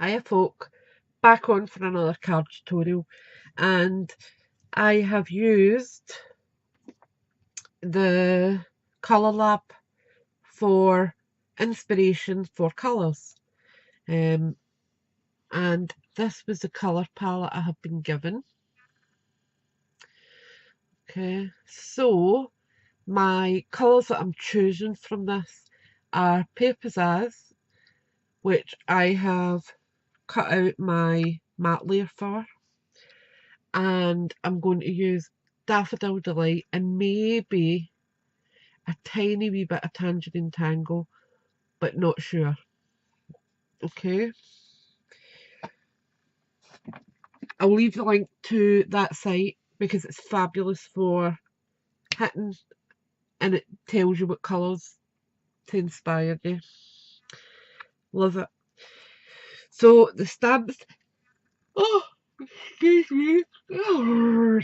Hiya folk, back on for another card tutorial, and I have used the Colour Lab for inspiration for colours, and this was the colour palette I have been given. Okay, so my colours that I'm choosing from this are Pear Pizzazz, which I have cut out my matte layer for, and I'm going to use Daffodil Delight and maybe a tiny wee bit of Tangerine Tango, but not sure. Okay, I'll leave the link to that site because it's fabulous for hitting, and it tells you what colours to inspire you. Love it. So the stamps, oh, excuse me. The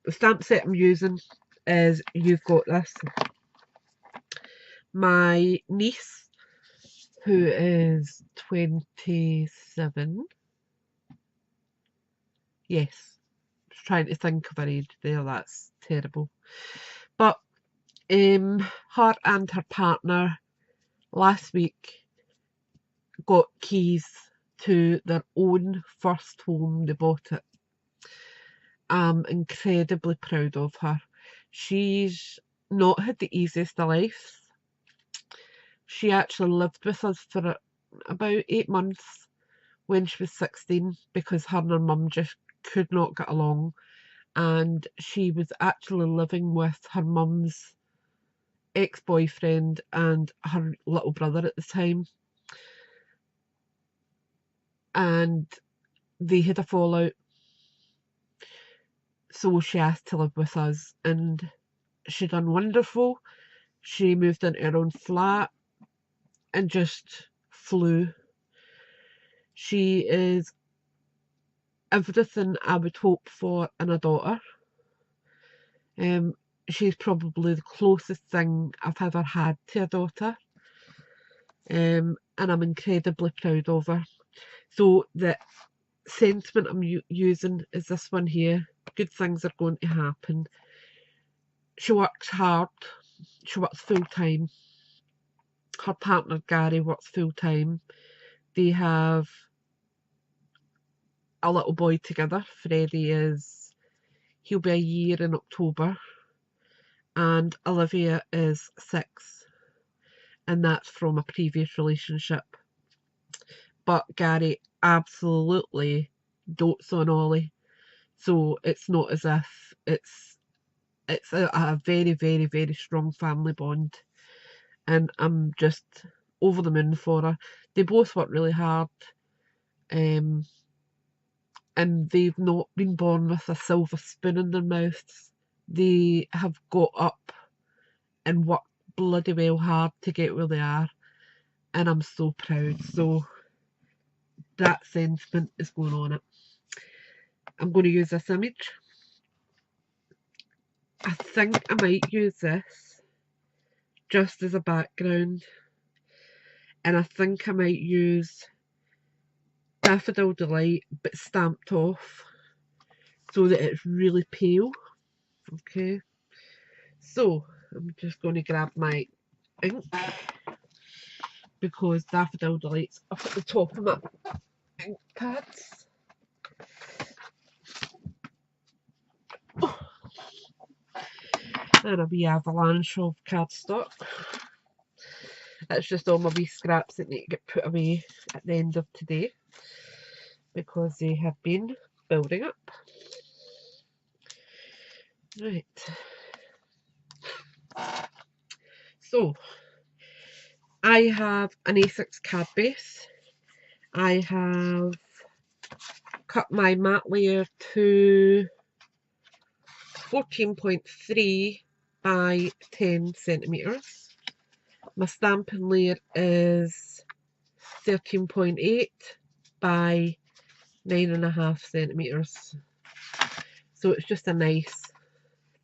stamp set I'm using is You've Got This. My niece, who is 27, yes, trying to think of her age there, that's terrible. But her and her partner last week got keys to their own first home. They bought it. I'm incredibly proud of her. She's not had the easiest of lives. She actually lived with us for about 8 months when she was 16 because her and her mum just could not get along, and she was actually living with her mum's ex-boyfriend and her little brother at the time, and they had a fallout, so she asked to live with us, and she done wonderful. She moved into her own flat and just flew. She is everything I would hope for in a daughter. She's probably the closest thing I've ever had to a daughter, and I'm incredibly proud of her. So the sentiment I'm using is this one here: good things are going to happen. She works hard, she works full time. Her partner Gary works full time. They have a little boy together. He'll be a year in October, and Olivia is 6, and that's from a previous relationship. But Gary absolutely dotes on Ollie, so it's not as if it's a very, very, very strong family bond, and I'm just over the moon for her. They both work really hard, um, and they've not been born with a silver spoon in their mouths. They have got up and worked bloody well hard to get where they are, and I'm so proud. So that sentiment is going on it. I'm going to use this image. I think I might use this just as a background, and I think I might use Daffodil Delight but stamped off so that it's really pale. Okay, so I'm just going to grab my ink because Daffodil Delight's up at the top of my ink pads. Oh, and a wee avalanche of cardstock. It's just all my wee scraps that need to get put away at the end of today because they have been building up. Right. So, I have an A6 card base. I have cut my matte layer to 14.3 by 10 centimetres. My Stampin layer is 13.8 by 9.5 centimetres. So it's just a nice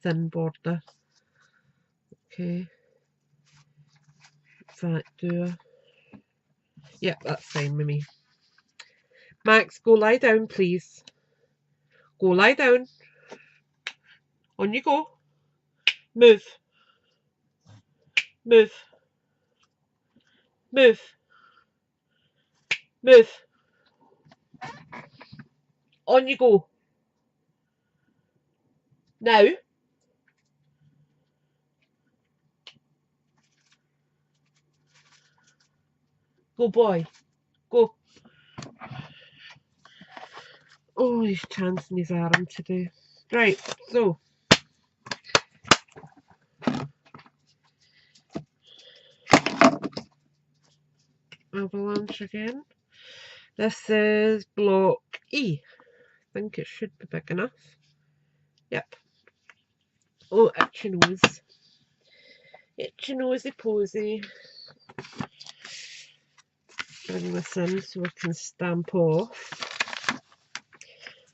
thin border. Okay. In fact, do Yep, that's fine with me. Max, go lie down, please. Go lie down. On you go. Move. Move. Move. Move. On you go. Now. Go, boy. Go. Oh, he's chancing his arm today. Right, so. Avalanche again. This is block E. I think it should be big enough. Yep. Oh, itchy nose. Itchy nosy posy. Bring this in so I can stamp off.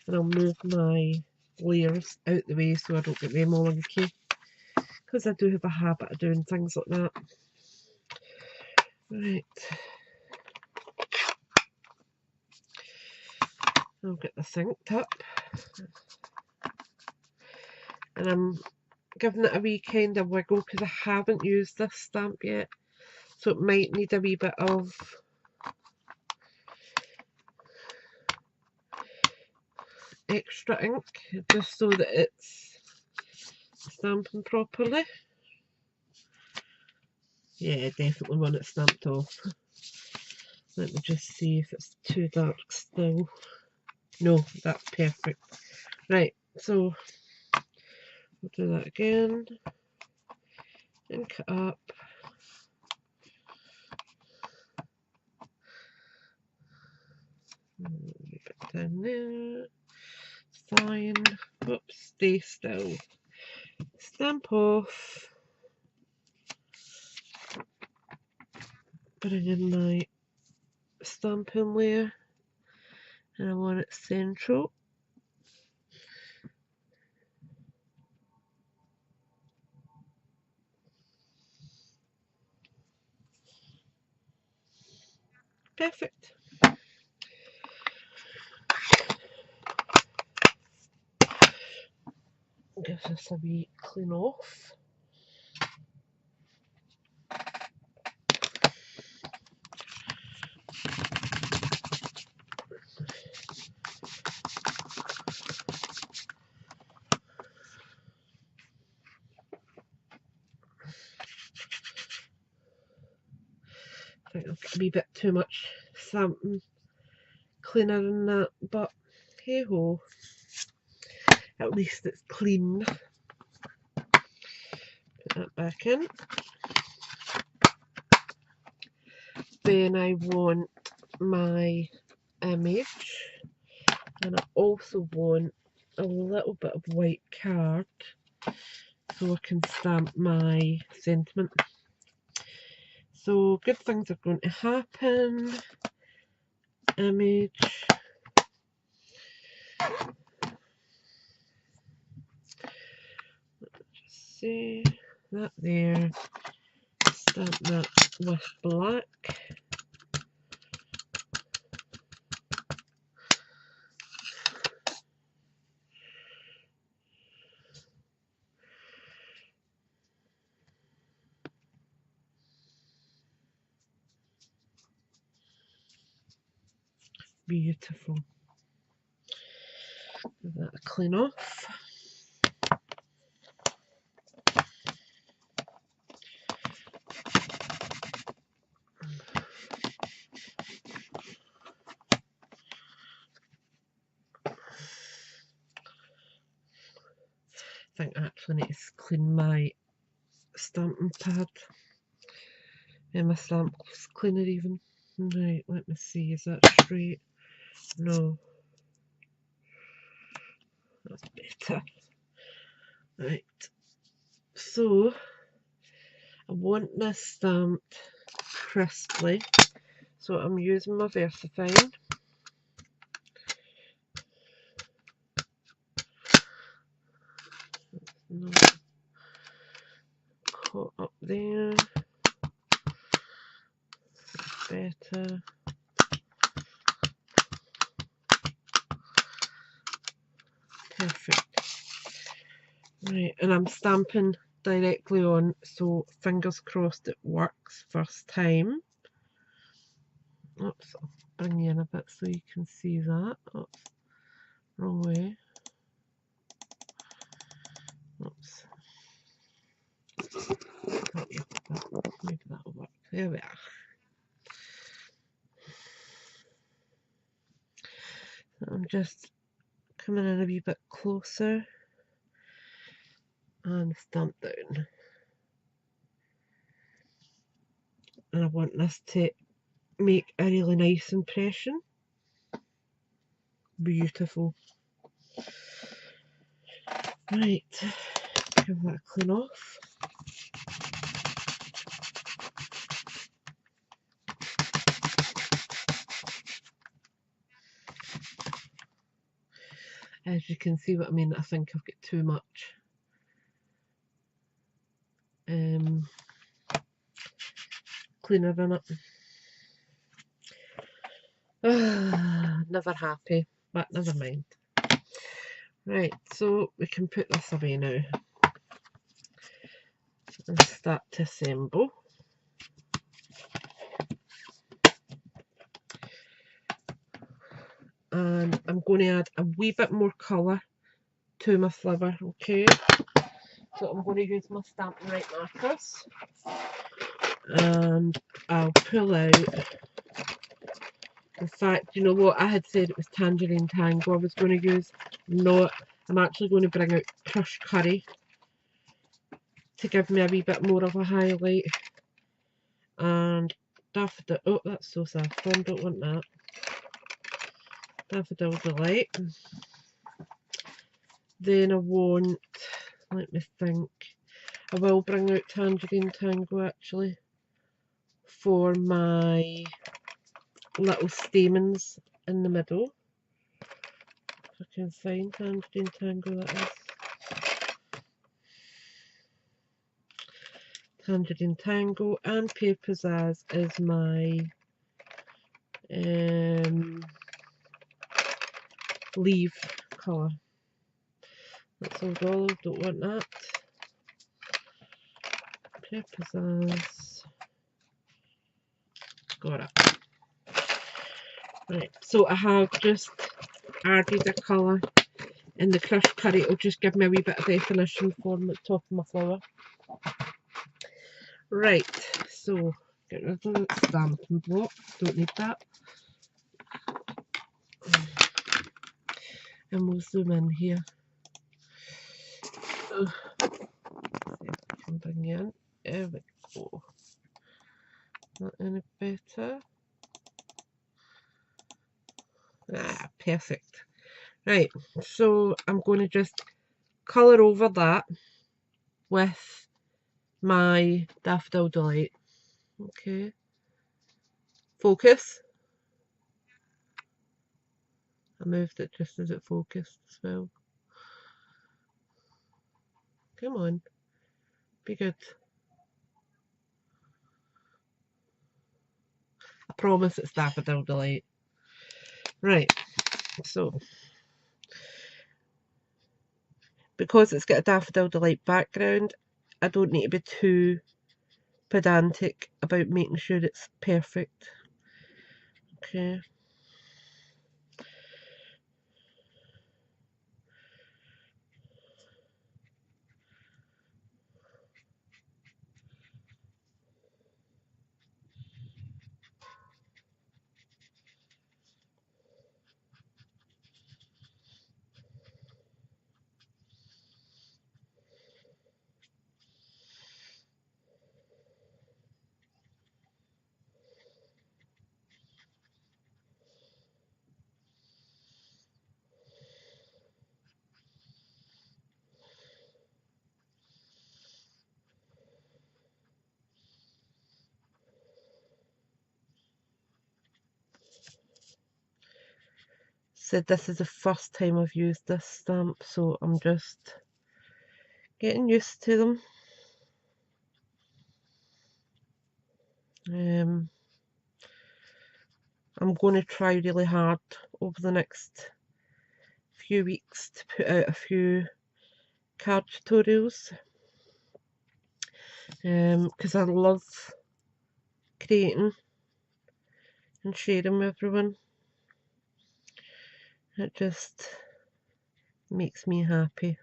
And I'll move my layers out the way so I don't get them all inky. Because I do have a habit of doing things like that. Right. I'll get this inked up. And I'm giving it a wee kind of wiggle because I haven't used this stamp yet. So it might need a wee bit of extra ink just so that it's stamping properly. Yeah, definitely want it stamped off. Let me just see if it's too dark still. No, that's perfect. Right, so we'll do that again. Ink it up. A bit down there. Fine. Oops, stay still. Stamp off. Bring in my stamping layer. And I want it central. Perfect. Give this a wee clean off. I think I've got a wee bit too much something cleaner than that, but hey ho, at least it's clean. Put that back in. Then I want my image, and I also want a little bit of white card so I can stamp my sentiment. So good things are going to happen. Image. Just see that there. Stamp that with black. Beautiful. Give that a clean off. I think I actually need to clean my stamping pad. And my stamp cleaner even. Right, let me see, is that straight? No. That's better. Right. So I want this stamped crisply. So I'm using my VersaFine. Not caught up there. Better. Perfect. Right, and I'm stamping directly on, so fingers crossed it works first time. Oops, I'll bring you in a bit so you can see that. Oops, wrong way. Oops. Oh, yeah, maybe that'll work. There we are. I'm just coming in a wee bit closer and stamp down. And I want this to make a really nice impression. Beautiful. Right, give that a clean off. As you can see what I mean, I think I've got too much cleaner in it. Never happy, but never mind. Right, so we can put this away now and start to assemble. And I'm going to add a wee bit more colour to my flower, okay? So I'm going to use my Stampin' Right markers, and I'll pull out. In fact, you know what? I had said it was Tangerine Tango I was going to use. No, I'm actually going to bring out crushed curry to give me a wee bit more of a highlight. And Daffodil. Oh, that's so saffron. Don't want that. Daffodil Delight. Then I want. Let me think. I will bring out Tangerine Tango actually for my little stamens in the middle. If I can find Tangerine Tango, that is. Tangerine Tango, and Pear Pizzazz is my leaf colour. That's all gold, don't want that. Pear Pizzazz. Got it. Right, so I have just added a colour in the crushed curry. It'll just give me a wee bit of definition for the top of my flower. Right, so get rid of the stamping block, don't need that. And we'll zoom in here. See if I can bring you in. There we go. Not any better. Ah, perfect. Right, so I'm going to just colour over that with my Daffodil Delight. Okay. Focus. I moved it just as it focused as well. Come on. Be good. I promise it's Daffodil Delight. Right, so because it's got a Daffodil Delight background, I don't need to be too pedantic about making sure it's perfect. Okay. So this is the first time I've used this stamp, so I'm just getting used to them. I'm going to try really hard over the next few weeks to put out a few card tutorials, because I love creating and sharing with everyone. It just makes me happy,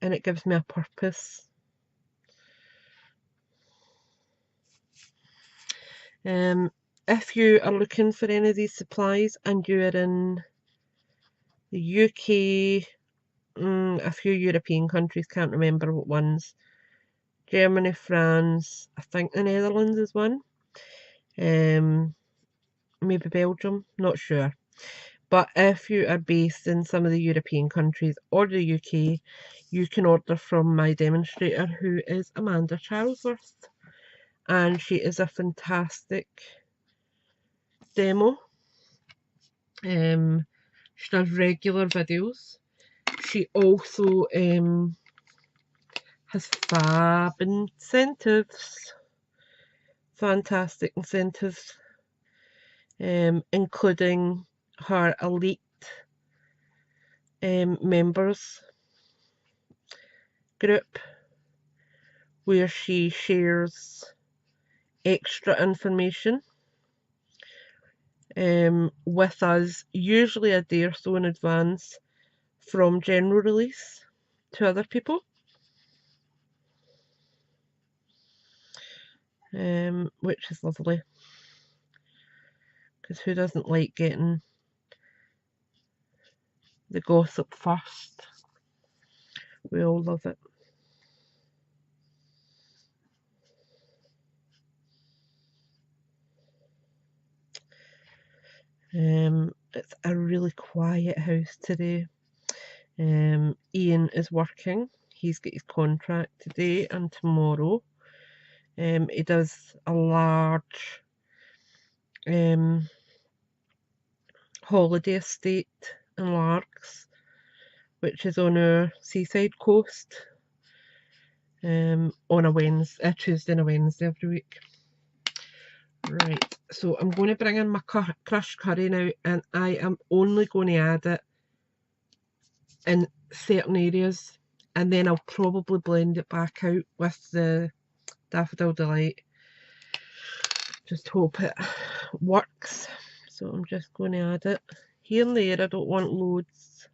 and it gives me a purpose. If you are looking for any of these supplies and you're in the UK, a few European countries, can't remember what ones, Germany, France, I think the Netherlands is one, maybe Belgium, not sure. But if you are based in some of the European countries or the UK, you can order from my demonstrator, who is Amanda Charlesworth, and she is a fantastic demo. She does regular videos. She also has fab incentives, fantastic incentives, including her elite members group, where she shares extra information with us, usually a day or so in advance from general release to other people, which is lovely, because who doesn't like getting the gossip first? We all love it. It's a really quiet house today. Ian is working. He's got his contract today and tomorrow. He does a large holiday estate in Largs, which is on our seaside coast, on a Tuesday and a Wednesday every week. Right, so I'm going to bring in my crushed curry now, and I am only going to add it in certain areas, and then I'll probably blend it back out with the Daffodil Delight. Just hope it works. So I'm just going to add it here and there. I don't want loads.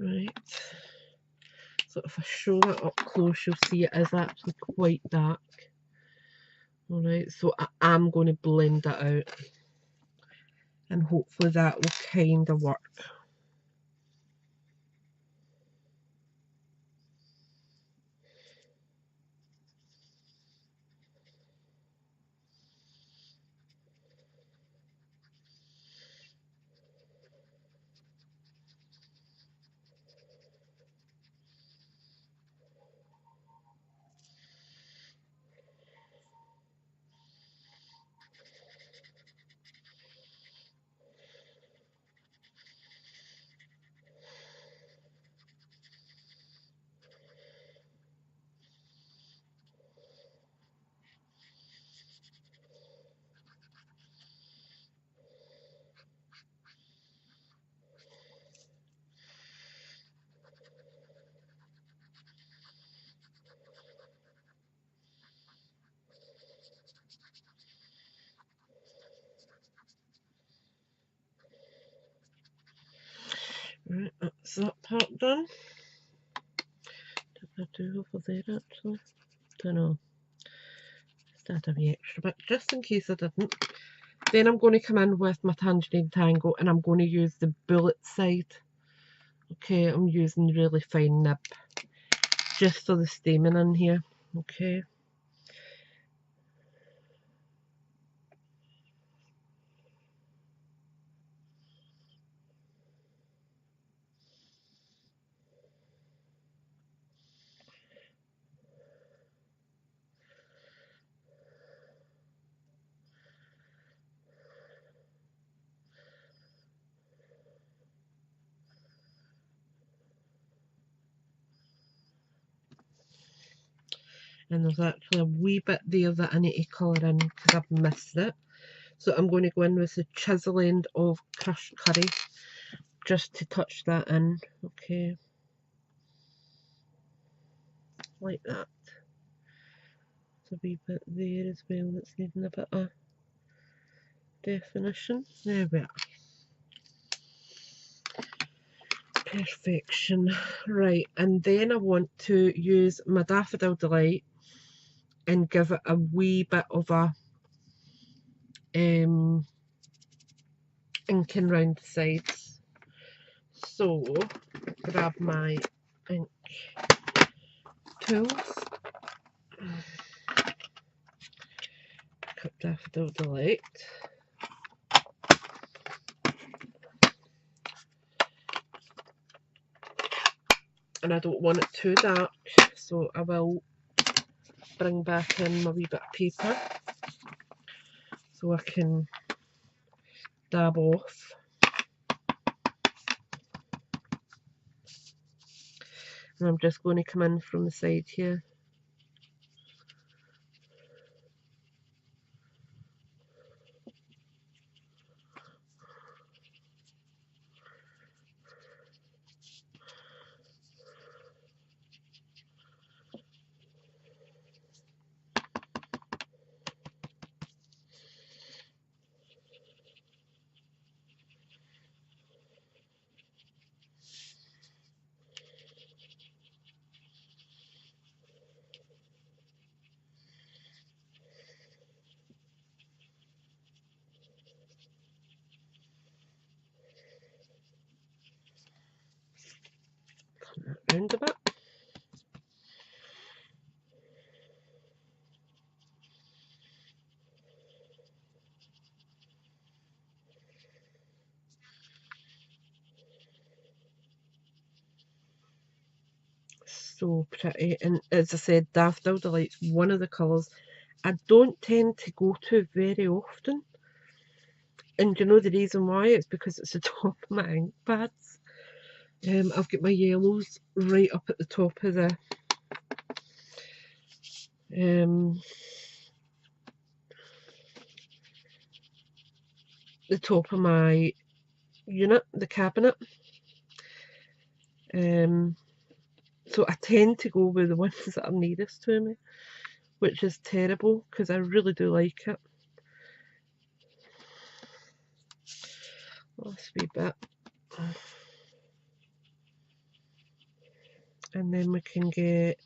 Right, so if I show that up close, you'll see it is actually quite dark. Alright, so I am going to blend that out, and hopefully that will kind of work. Right, that's that part done. Did I do over there actually? Don't know. add a wee extra bit just in case I didn't. Then I'm going to come in with my Tangerine Tango and I'm going to use the bullet side. Okay, I'm using really fine nib just for the staining in here. Okay. And there's actually a wee bit there that I need to colour in because I've missed it. So I'm going to go in with the chisel end of crushed curry just to touch that in. Okay, like that. There's a wee bit there as well that's needing a bit of definition. There we are. Perfection. Right, and then I want to use my Daffodil Delight and give it a wee bit of a inking round the sides. So grab my ink tools, cut Daffodil Delight. And I don't want it too dark, so I will bring back in my wee bit of paper so I can dab off. And I'm just going to come in from the side here. Round a bit. So pretty, and as I said, Daffodil Delight's one of the colours I don't tend to go to very often, and you know the reason why? It's because it's the top of my ink pads. I've got my yellows right up at the top of the top of my unit, the cabinet. So I tend to go with the ones that are nearest to me, which is terrible because I really do like it. Last wee bit. And then we can get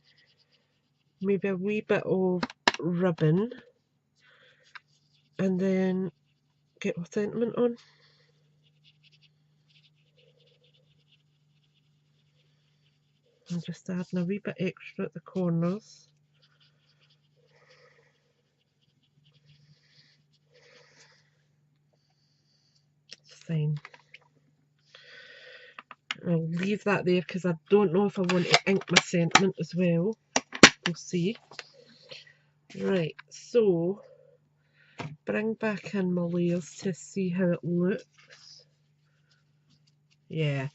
maybe a wee bit of ribbon and then get our sentiment on. I'm just adding a wee bit extra at the corners. It's fine. I'll leave that there because I don't know if I want to ink my sentiment as well. We'll see. Right, so bring back in my layers to see how it looks. Yeah,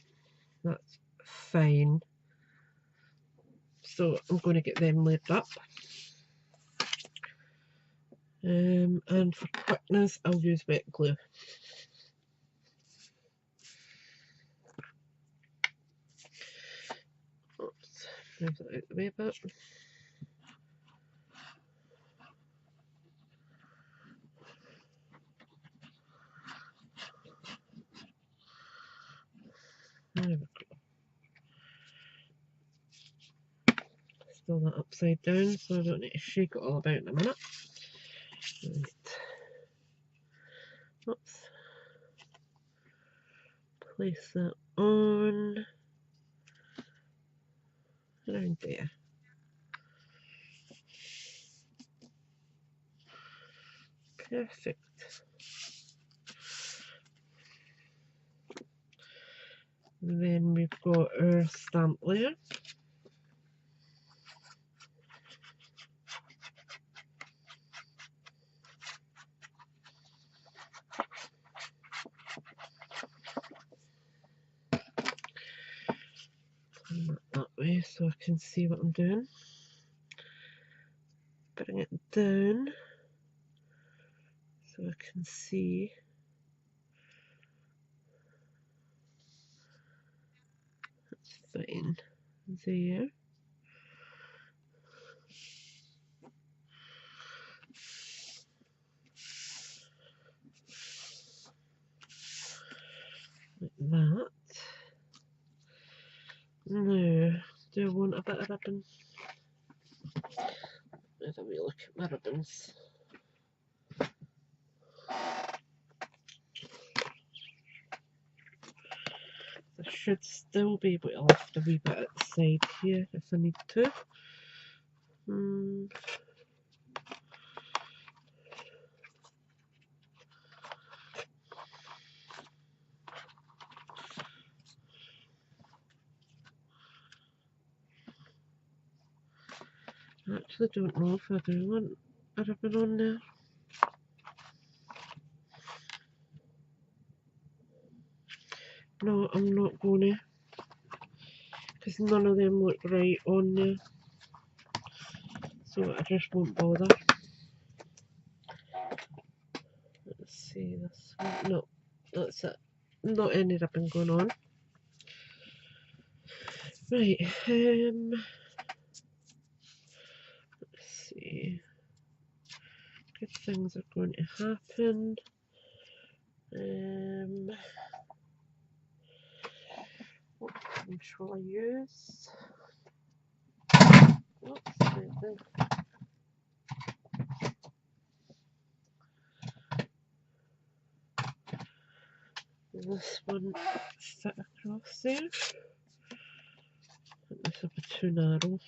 that's fine. So I'm going to get them laid up. And for quickness, I'll use wet glue. Oops, move that out the way a bit. There we go. Still that upside down, so I don't need to shake it all about in a minute. Right. Oops. Place that on around there. Perfect. Then we've got our stamp layer. That way so I can see what I'm doing. Bring it down so I can see. That's fine. There. Like that. Now, do I want a bit of ribbon? Let's have a look at my ribbons. I should still be able to lift a wee bit at the side here if I need to. I actually don't know if I do want a ribbon on there. No, I'm not going to, because none of them look right on there. So I just won't bother. Let's see this one. No, that's it. Not any ribbon going on. Right, let's see. Good things are going to happen. What pen shall I use? Oops, right there. This one fit across there. This will be too narrow.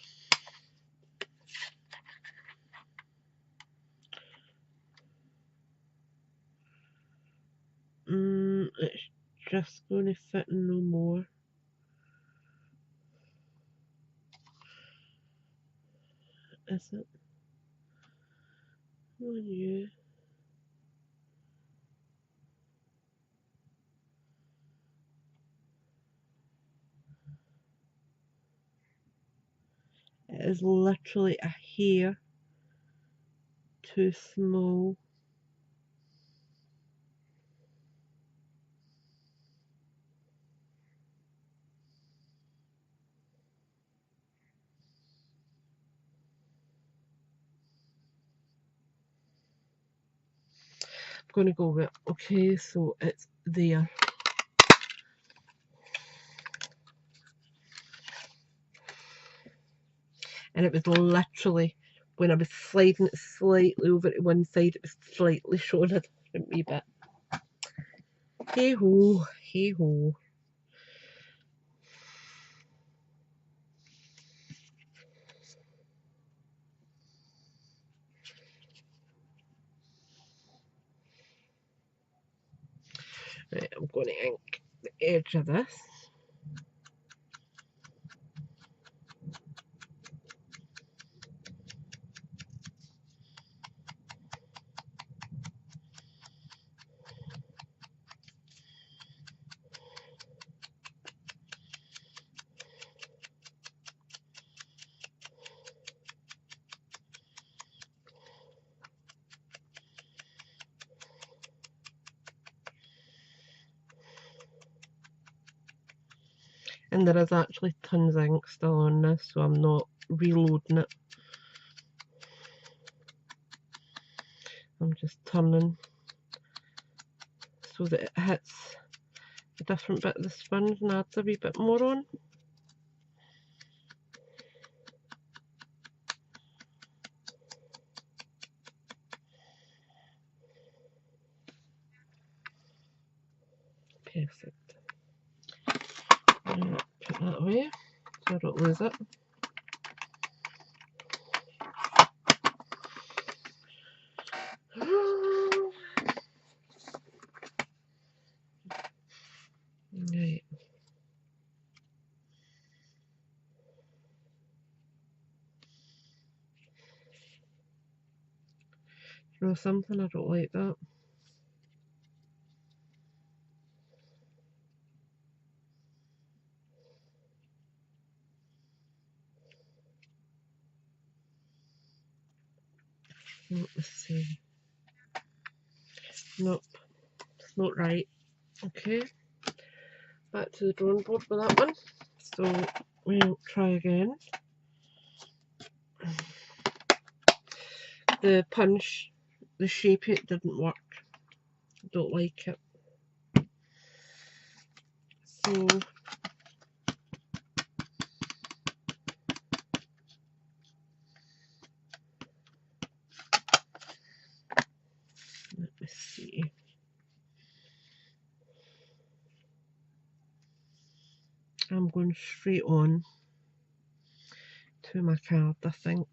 It's just going to fit no more. Is it? Oh, yeah. It is literally a hair too small. I'm going to go with, okay, so it's there. And it was literally, when I was sliding it slightly over to one side, it was slightly showing a different wee bit. Hey ho, hey ho. Right, I'm going to ink the edge of this. And there is actually tons of ink still on this, so I'm not reloading it. I'm just turning so that it hits a different bit of the sponge and adds a wee bit more on. Perfect. Put that away so I don't lose it. Right. You know something? I don't like that. Let's see. Nope, it's not right. Okay, back to the drawing board with that one. So we'll try again. The punch, the shape it didn't work. I don't like it. So let me see. I'm going straight on to my card, I think.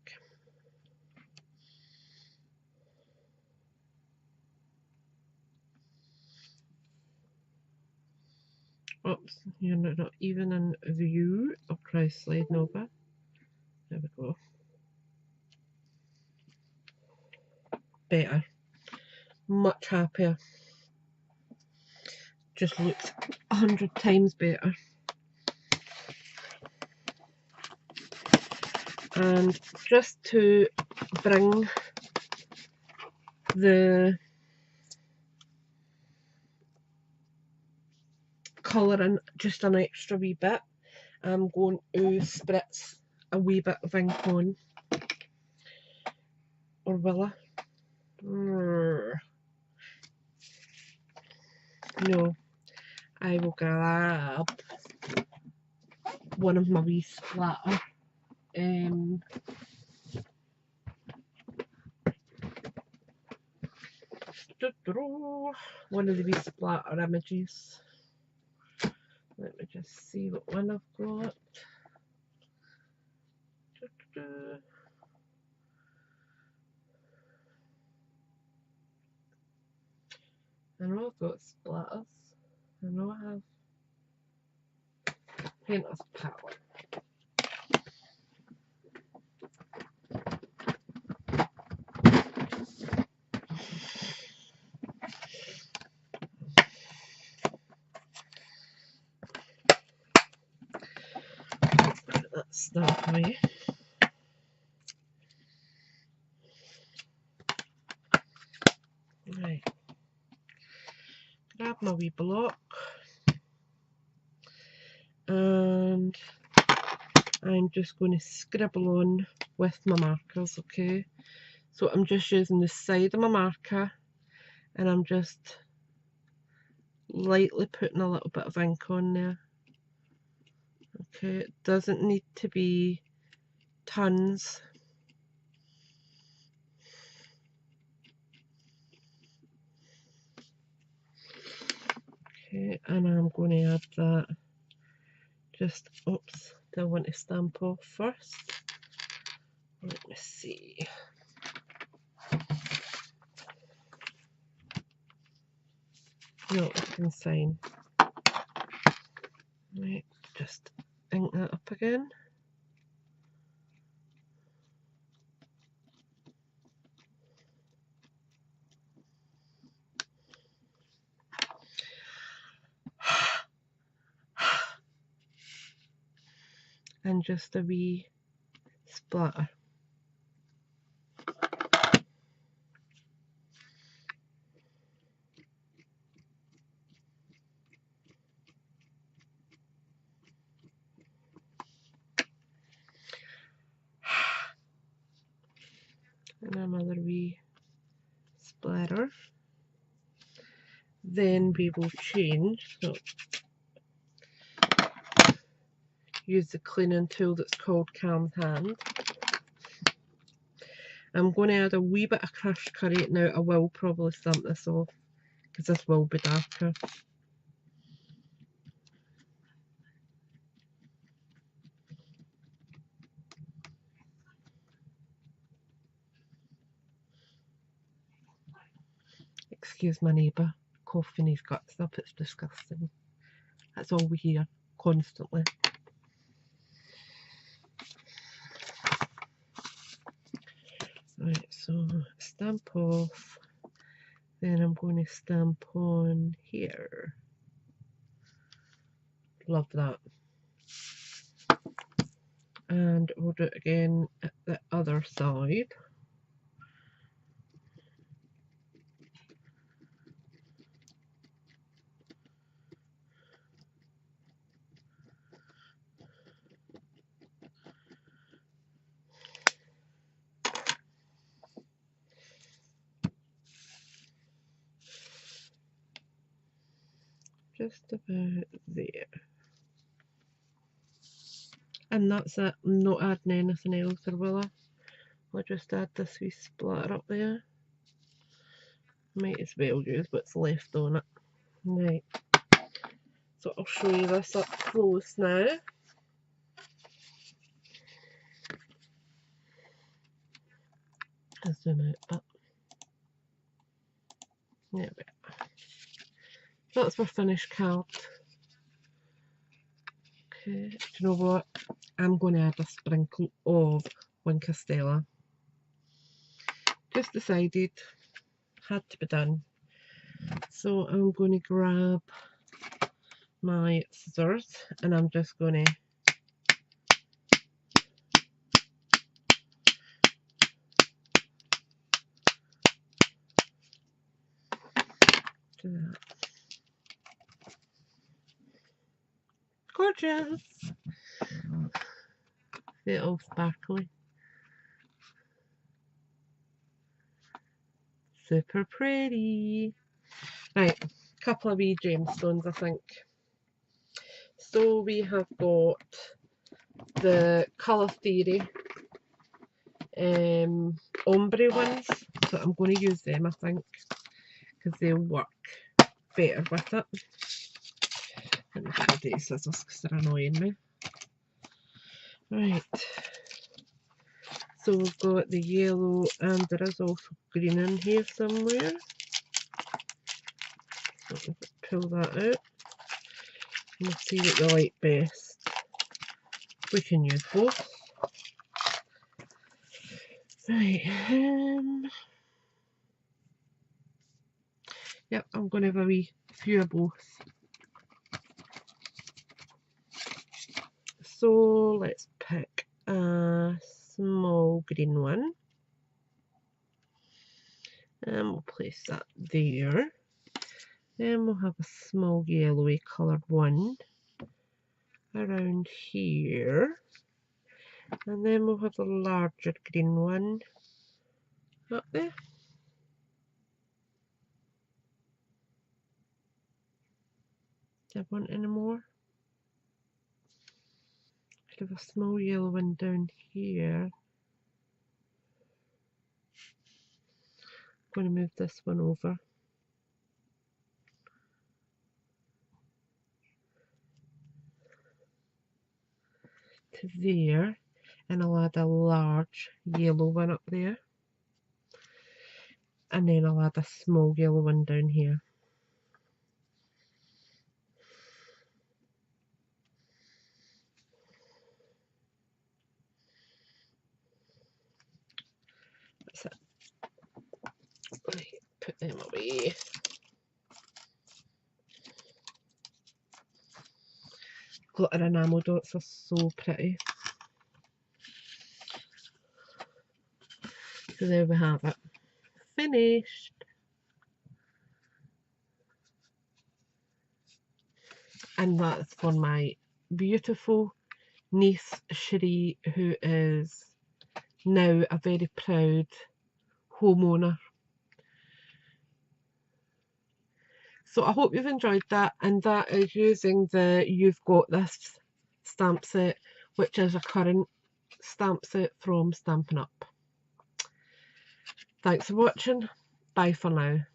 Oops, you're not even in view. I'll try sliding over. There we go. Better. Much happier. Just looks 100 times better. And just to bring the colour in just an extra wee bit, I'm going to spritz a wee bit of ink on. Or will I? No, I will grab one of my wee splatter. One of the wee splatter images. Let me just see what one I've got. I know I've got splatters. I know I have painter's palette. Put that stamp away. Right. Grab my wee block. And I'm just going to scribble on with my markers, okay? So I'm just using the side of my marker and I'm just lightly putting a little bit of ink on there. Okay, it doesn't need to be tons. Okay, and I'm going to add that. Just, oops, do I want to stamp off first? Let me see. No, I can sign. Right, just ink that up again. And just a wee splatter. And another wee splatter. Then we will change. So use the cleaning tool that's called Calm Hand. I'm going to add a wee bit of crushed curry. Now I will probably stamp this off because this will be darker. Excuse my neighbour coughing his guts up, it's disgusting. That's all we hear constantly. Right, so stamp off, then I'm going to stamp on here. Love that. And we'll do it again at the other side. Just about there. And that's it. I'm not adding anything else, or will I? I'll just add this wee splatter up there. Might as well use what's left on it. Right. So I'll show you this up close now. I'll zoom out, but there we are. That's my finished card. Okay, do you know what? I'm going to add a sprinkle of Stella. Just decided, had to be done. So I'm going to grab my scissors and I'm just going to do that. Gorgeous! See it all sparkly. Super pretty. Right, a couple of wee gemstones I think. So we have got the Colour Theory ombre ones. So I'm going to use them I think because they'll work better with it. Let me get the scissors because they're annoying me. Right. So we've got the yellow and there is also green in here somewhere. So pull that out. We'll see what you like best. We can use both. Right. Yep, I'm going to have a wee few of both. So let's pick a small green one. And we'll place that there. Then we'll have a small yellowy coloured one around here. And then we'll have a larger green one up there. Do I want any more? Could have a small yellow one down here. I'm going to move this one over. To there, and I'll add a large yellow one up there, and then I'll add a small yellow one down here. That's it. Right, put them away. Glitter enamel dots are so pretty. So there we have it. Finished. And that's for my beautiful niece Cherie, who is now a very proud homeowner. So I hope you've enjoyed that, and that is using the You've Got This stamp set, which is a current stamp set from Stampin' Up. Thanks for watching. Bye for now.